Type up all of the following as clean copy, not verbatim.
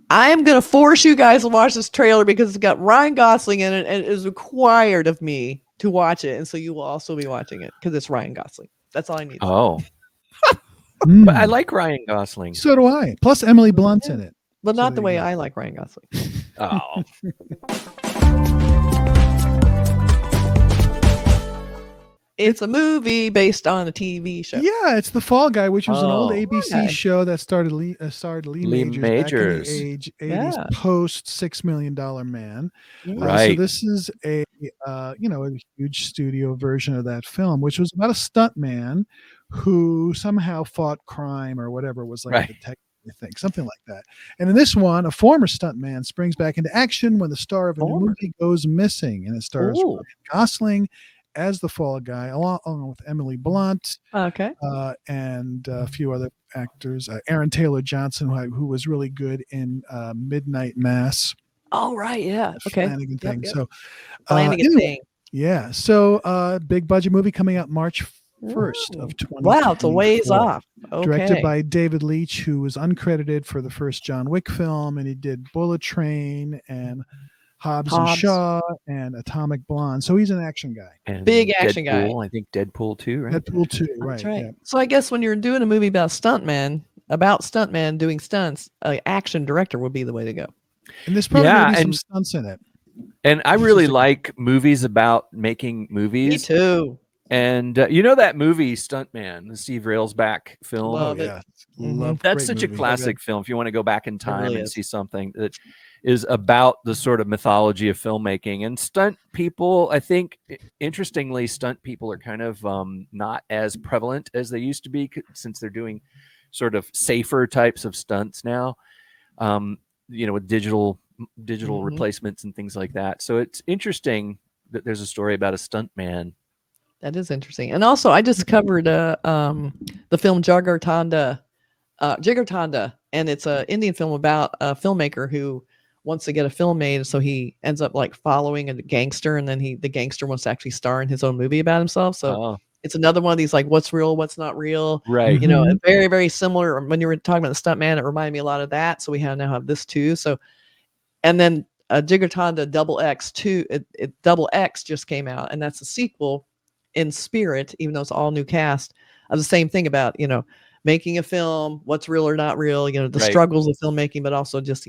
I am going to force you guys to watch this trailer because it's got Ryan Gosling in it and it is required of me to watch it. And so you will also be watching it because it's Ryan Gosling. That's all I need. Oh. But I like Ryan Gosling. So do I. Plus Emily Blunt's in it. But not the way I like Ryan Gosling. Oh. It's a movie based on a TV show. Yeah, it's The Fall Guy, which was an old ABC show that starred Lee Majors back in the 80s, post $6 Million Man. Right. So this is a huge studio version of that film, which was about a stuntman who somehow fought crime or whatever, was like a detective, I think, something like that. And in this one, a former stuntman springs back into action when the star of a new movie goes missing, and it stars Ryan Gosling as the Fall Guy, along with Emily Blunt, and a few other actors. Aaron Taylor Johnson, who was really good in Midnight Mass. Oh, right, yeah, okay. Flanagan thing. Yep. So, Flanagan thing. Yeah. So, big budget movie coming out March 1st of 2024. Wow, it's a ways off. Okay. Directed by David Leitch, who was uncredited for the first John Wick film, and he did Bullet Train and Hobbs and Shaw and Atomic Blonde. So he's an action guy. And big action guy. I think Deadpool 2, right? Deadpool 2, right. That's right. Yeah. So I guess when you're doing a movie about stuntman doing stunts, an action director would be the way to go. And there's probably some stunts in it. And I really like movies about making movies. Me too. And that movie Stuntman, the Steve Railsback film. Love it. That's such a classic film. If you want to go back in time and see something that is about the sort of mythology of filmmaking. And stunt people, I think, interestingly, stunt people are kind of not as prevalent as they used to be, since they're doing sort of safer types of stunts now, with digital replacements and things like that. So it's interesting that there's a story about a stunt man. That is interesting. And also, I just covered the film Jigartanda, and it's an Indian film about a filmmaker who wants to get a film made, so he ends up like following a gangster, and then the gangster wants to actually star in his own movie about himself. So it's another one of these like what's real, what's not real. Right. Very, very similar. When you were talking about the stuntman, it reminded me a lot of that. So we now have this too. So, and then Jigartanda Double X 2, Double X just came out, and that's a sequel in spirit, even though it's all new cast, of the same thing about making a film, what's real or not real, the struggles of filmmaking, but also just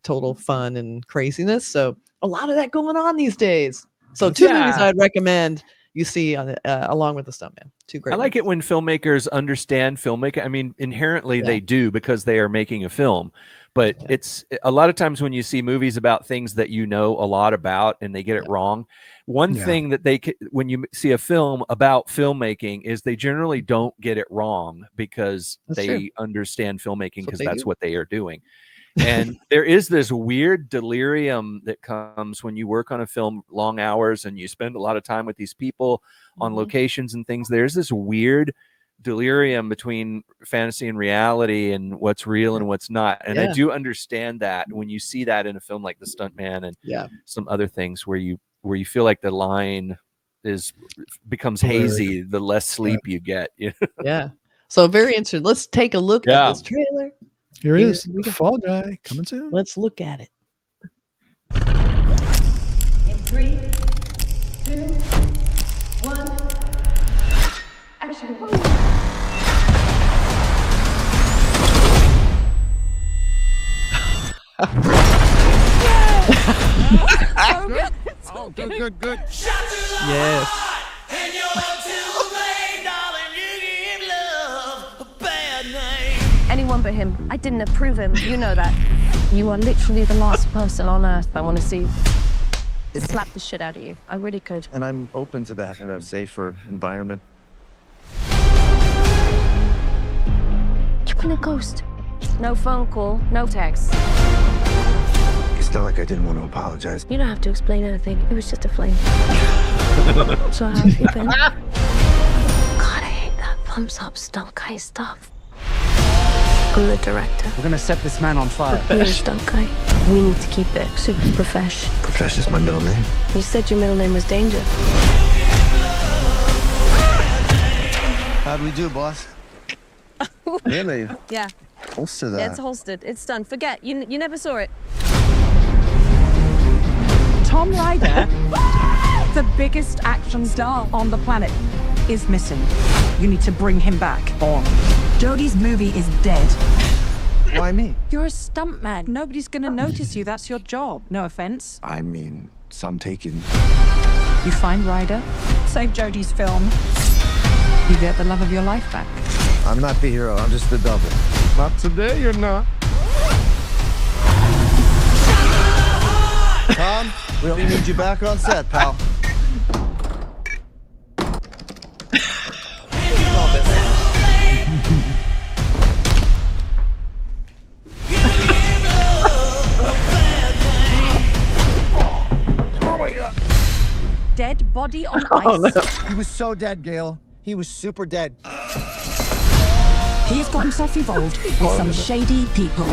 total fun and craziness. So a lot of that going on these days. So two movies I'd recommend you see along with the Stuntman. Two great. I like it when filmmakers understand filmmaking. I mean, inherently they do, because they are making a film. But it's a lot of times when you see movies about things that a lot about and they get it wrong. One thing that when you see a film about filmmaking, is they generally don't get it wrong, because they understand filmmaking, because that's what they are doing. And there is this weird delirium that comes when you work on a film long hours and you spend a lot of time with these people on locations and things. There's this weird delirium between fantasy and reality, and what's real and what's not. And I do understand that when you see that in a film like The Stuntman and some other things where you feel like the line becomes hazy, the less sleep you get. Yeah. So very interesting. Let's take a look at this trailer. Here it is. The Fall Guy coming soon. Let's look at it. In 3, 2, 1, action. Good. Yes. Anyone but him. I didn't approve him. You know that. You are literally the last person on earth I want to see slap the shit out of you. I really could. And I'm open to that in a safer environment. You've been a ghost. No phone call, no text. It's not like I didn't want to apologize. You don't have to explain anything. It was just a flame. So how have you been? God, I hate that thumbs up stunt guy stuff. I'm the director. We're gonna set this man on fire. You're a stunt guy. We need to keep it super profesh. Profesh is my middle name. You said your middle name was Danger. How'd we do, boss? Really? Yeah. Holster that. Yeah, it's holstered. It's done. Forget. You never saw it. Tom Ryder, the biggest action star on the planet, is missing. You need to bring him back. Jodie's movie is dead. Why me? You're a stuntman. Nobody's gonna notice you. That's your job. No offense. I mean, some taken. You find Ryder, save Jodie's film. You get the love of your life back. I'm not the hero, I'm just the double. Not today, you're not. Tom, we don't need you back on set, pal. Dead body on ice. He was so dead, Gail. He was super dead. He has got himself involved with some shady people.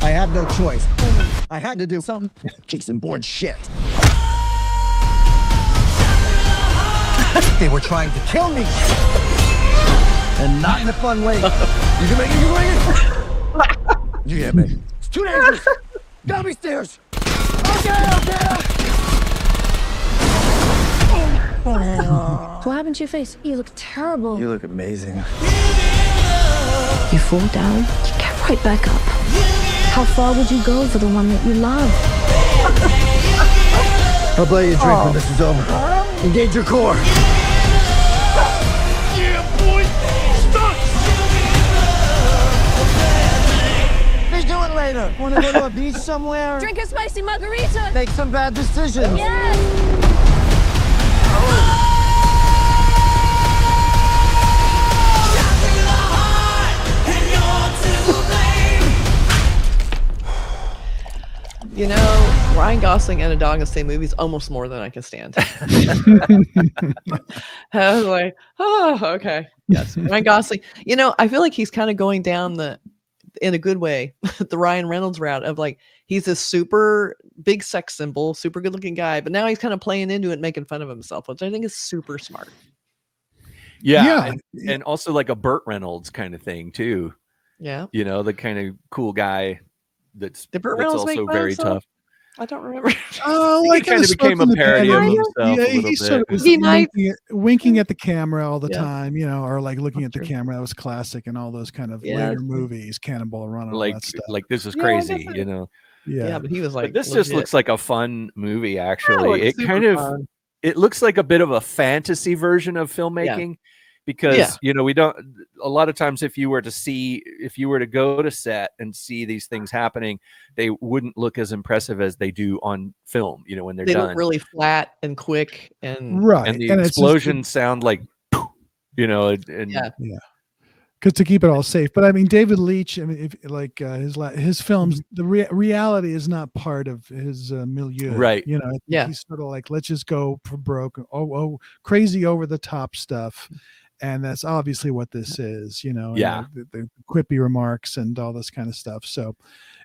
I had no choice. I had to do some Jason Bourne shit. They were trying to kill me. And not in a fun way. You can make it. You get me. It's too dangerous. Got me stairs. Okay. What happened to your face? You look terrible. You look amazing. You fall down, you get right back up. How far would you go for the one that you love? I'll buy you a drink when this is over. Engage your core. Yeah, boy! Stuck! Let's do it later. Wanna go to a beach somewhere? Drink a spicy margarita. Make some bad decisions. Yes. You know, Ryan Gosling and a dog in the same movie is almost more than I can stand. I was like, oh, okay. Yes. Ryan Gosling. You know, I feel like he's kind of going down in a good way, the Ryan Reynolds route of like, he's a super big sex symbol, super good looking guy, but now he's kind of playing into it, making fun of himself, which I think is super smart. Yeah. And also like a Burt Reynolds kind of thing too. Yeah. You know, the kind of cool guy that's Burt Reynolds also very tough. I don't remember. Oh, He kind of became a parody of himself a little he sort of bit. was winking at the camera all the Yeah. time, you know, or like looking at the True. camera. That was classic in all those kind of Yeah. later movies, Cannonball Run, and all Like, that stuff. like this is Yeah, crazy, definitely. you know. Yeah, but he was like, But this just legit. looks like a fun movie, Yeah, actually. it's It super kind of fun. it looks like a bit of a fantasy version of filmmaking because you know, we don't a lot of times if you were to go to set and see these things happening, they wouldn't look as impressive as they do on film, you know, when they're They done. look really flat and quick and Right. And the it's just- explosions sound like you know, and yeah. because to keep it all safe. But I mean, David Leitch, I mean, if like his films, the reality is not part of his milieu, Right. You know, Yeah. he's sort of like, let's just go for broke, crazy over the top stuff, and that's obviously what this is, you know. and, Yeah. the quippy remarks and all this kind of stuff. So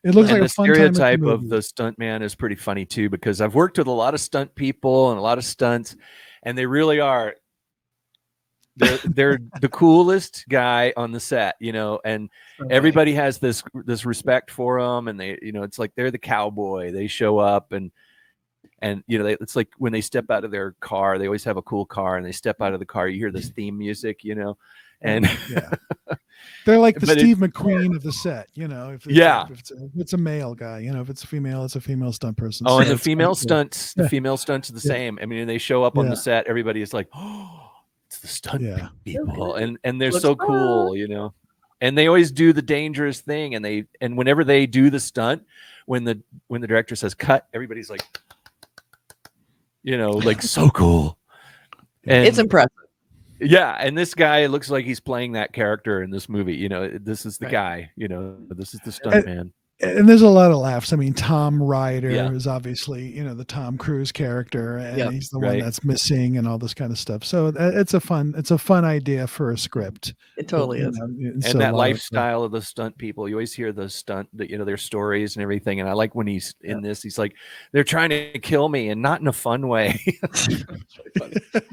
it looks and like the a fun time at the stereotype of movies. the stuntman is pretty funny too, because I've worked with a lot of stunt people and a lot of stunts, and they really are. They're the coolest guy on the set, you know, and everybody has this respect for them, and they, you know, it's like they're the cowboy. They show up and you know, it's like when they step out of their car, they always have a cool car, and they step out of the car, you hear this theme music, you know, and yeah. They're like the But Steve McQueen of the set, you know. If it's a male guy, you know, if it's a female, it's a female stunt person. oh, So and the it's female kinda cool. stunts, the female stunts are the same. I mean, they show up on Yeah. the set, everybody is like, oh, it's the stunt Yeah. people, and they're Looks so cool, you know. And they always do the dangerous thing, and whenever they do the stunt, when the director says cut, everybody's like, you know, like so cool. And It's impressive. yeah, and this guy looks like he's playing that character in this movie. You know, this is the Right. guy. You know, this is the stunt man. And there's a lot of laughs. I mean, Tom Ryder Yeah. is obviously, the Tom Cruise character, and Yeah. he's the one Right. that's missing and all this kind of stuff. So it's a fun idea for a script. It totally is. And that lifestyle of the stunt people, you always hear the stunt, their stories and everything. And I like when he's in this, he's like, they're trying to kill me, and not in a fun way.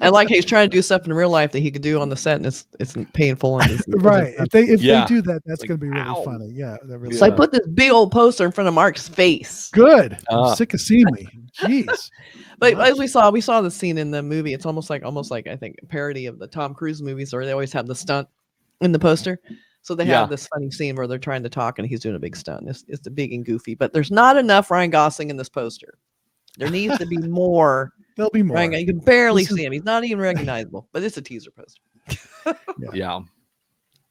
I like he's trying to do stuff in real life that he could do on the set, and it's painful. And Right. If they Yeah. do that, that's Like, going to be really ow. funny. Yeah. That really So I put this big old poster in front of Mark's face. good. I'm Ah. sick of seeing me. Jeez. But Nice. as we saw the scene in the movie. It's almost like I think a parody of the Tom Cruise movies, where they always have the stunt in the poster. So they have this funny scene where they're trying to talk and he's doing a big stunt. It's the big and goofy, but there's not enough Ryan Gosling in this poster. There needs to be more. There'll be more. You can barely This is- see him. He's not even recognizable, but it's a teaser poster. Yeah.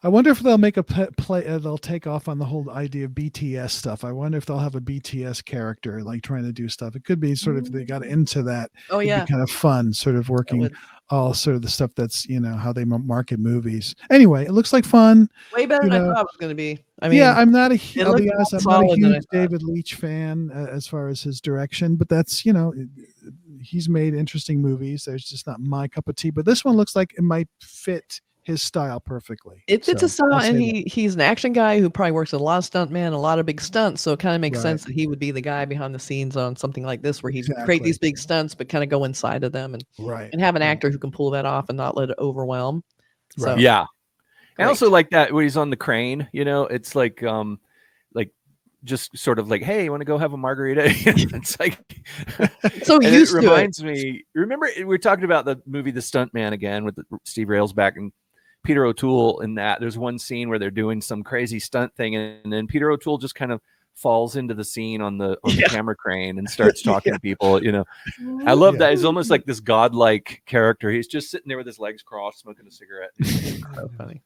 I wonder if they'll make a play. They'll take off on the whole idea of BTS stuff. I wonder if they'll have a BTS character like trying to do stuff. It could be sort of they got into that. Oh It'd be yeah, kind of fun, sort of working would. all sort of the stuff that's how they market movies. Anyway, it looks like fun. way better you than I know, thought it was going to be. I mean, Yeah, I'm not a. it I'll be looked honest, more I'm not a solid than I huge thought. David Leitch fan as far as his direction, but that's he's made interesting movies. There's just not my cup of tea, but this one looks like it might fit his style perfectly. It fits So, a style, I'll say and that. he's an action guy who probably works with a lot of stuntmen, a lot of big stunts. So it kind of makes Right. sense that he would be the guy behind the scenes on something like this, where he'd create Exactly. these big stunts, but kind of go inside of them Right. and have an actor who can pull that off and not let it overwhelm. So Right. Yeah. And great. also like that when he's on the crane, it's like just sort of like, hey, you want to go have a margarita? It's like so and used it to it. reminds me. Remember, we were talking about the movie The Stuntman again with Steve Railsback and Peter O'Toole. In that, there's one scene where they're doing some crazy stunt thing, and then Peter O'Toole just kind of falls into the scene on the camera crane and starts talking to people. I love that. He's almost like this godlike character. He's just sitting there with his legs crossed, smoking a cigarette. So funny.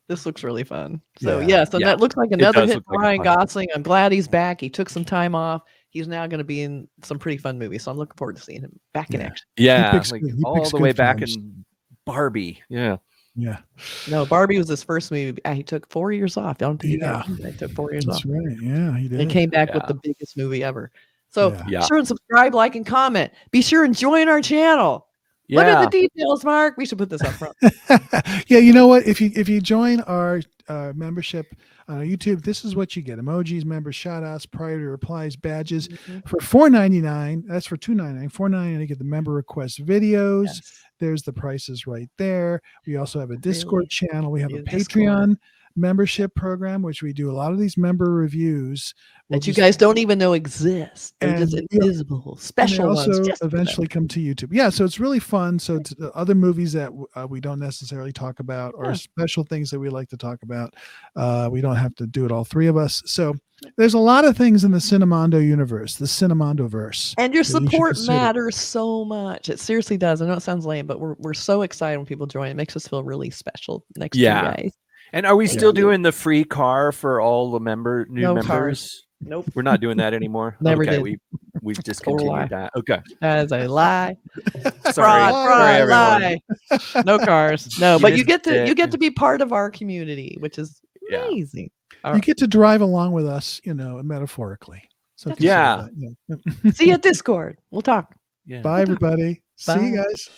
This looks really fun. So Yeah. so Yeah. that looks like It another does hit look for like Ryan fun. Gosling. I'm glad he's back. He took some time off. He's now going to be in some pretty fun movies. So I'm looking forward to seeing him back in Yeah. action. Yeah, picks like good- he all picks the good way back films. in Barbie. Yeah. Yeah, No, Barbie was his first movie. He took 4 years off. Don't do Yeah. that. He took 4 years that's off right. Yeah, he did. and came back with Yeah. the biggest movie ever. So Yeah. Yeah. be sure and subscribe, like, and comment. Be sure and join our channel. Look at the details, Mark. We should put this up front. Yeah, you know what? If you join our membership on YouTube, this is what you get: emojis, member shout outs, priority replies, badges for $4.99. That's for $2.99. $4.99 to get the member request videos. Yes. There's the prices right there. We also have a Discord channel. We have a Yeah, Discord. Patreon membership program, which we do a lot of these member reviews. We'll That you just- guys don't even know exist. They're And just we- invisible, and they special ones. also just for them. eventually come to YouTube. Yeah, so it's really fun. So other movies that we don't necessarily talk about, or Yeah. special things that we like to talk about, we don't have to do it all three of us. So there's a lot of things in the Cinemondo universe, the Cinemondo verse. And your that you should support consider. matters so much. It seriously does. I know it sounds lame, but we're so excited when people join. It makes us feel really special next to you Yeah. guys. And are we Thank still you. doing the free car for all the new No members? cars. Nope. We're not doing that anymore. Never okay, did. we've lie. discontinued that. Okay. As a lie. Sorry. Fraud, Sorry, everyone. lie. No cars. No, but you missed get to it. be part of our community, which is Yeah. amazing. You get to drive along with us, metaphorically. So consider Yeah. that, yeah. See you at Discord. We'll talk. Yeah. Bye, everybody. See Bye. you guys.